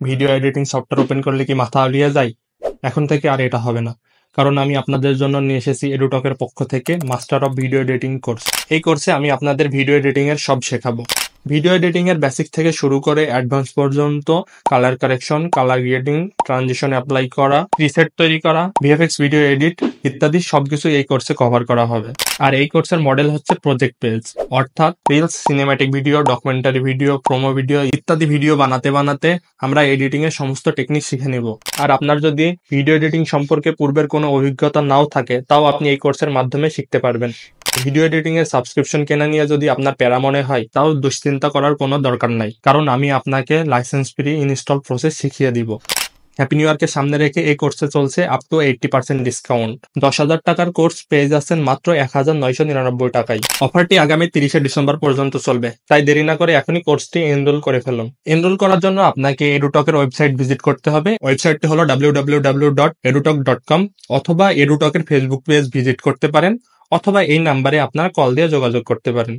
Video editing software open করলে কি মাথা আলিয়ে যায়? এখন থেকে আর এটা হবে না, কারণ আমি আপনাদের জন্য নিয়ে এসেছি এডুটকের পক্ষ থেকে master of video editing course. এই কোর্সে আমি আপনাদের ভিডিও এডিটিং এর সব শেখাবো। ভিডিও এডিটিং এর বেসিক থেকে শুরু করে অ্যাডভান্স পর্যন্ত, colour correction, colour grading, transition apply করা, প্রিসেট তৈরি করা, ভিএফএক্স ভিডিও এডিট ইত্যাদি সবকিছু এই কোর্সে কভার করা হবে। আর এই কোর্সের মডেল হচ্ছে প্রজেক্ট পেজ, অর্থাৎ reels, cinematic video, documentary video, promo video ইত্যাদি ভিডিও বানাতে বানাতে আমরা এডিটিং এর সমস্ত টেকনিক শিখে নিব। আর আপনার যদি ভিডিও এডিটিং সম্পর্কে পূর্বের কোনো অভিজ্ঞতা নাও থাকে, তাও আপনি এই কোর্সের মাধ্যমে শিখতে পারবেন। ভিডিও এডিটিং এর সাবস্ক্রিপশন কেনা নিয়ে যদি আপনার প্যারা মনে হয়, তাও দুশ্চিন্তা করার কোনো দরকার নাই, কারণ আমি আপনাকে লাইসেন্স ফ্রি ইনস্টল প্রসেস শিখিয়ে দিব। হ্যাপি নিউ ইয়ারকে সামনে রেখে এই কোর্সে চলছে আপ টু 80% ডিসকাউন্ট। 10,000 টাকার কোর্স পেয়ে যাচ্ছেন মাত্র 1,999 টাকায়। অফারটি আগামী 30শে ডিসেম্বর পর্যন্ত চলবে, তাই দেরি না করে এখনই কোর্সটি এনরোল করে ফেলুন। এনরোল করার জন্য আপনাকে এডুটকের ওয়েবসাইট ভিজিট করতে হবে। ওয়েবসাইটটি হলো www.edutalk.com, অথবা এডুটকের ফেসবুক পেজ ভিজিট করতে পারেন, অথবা এই নাম্বারে আপনারা কল দিয়ে যোগাযোগ করতে পারেন।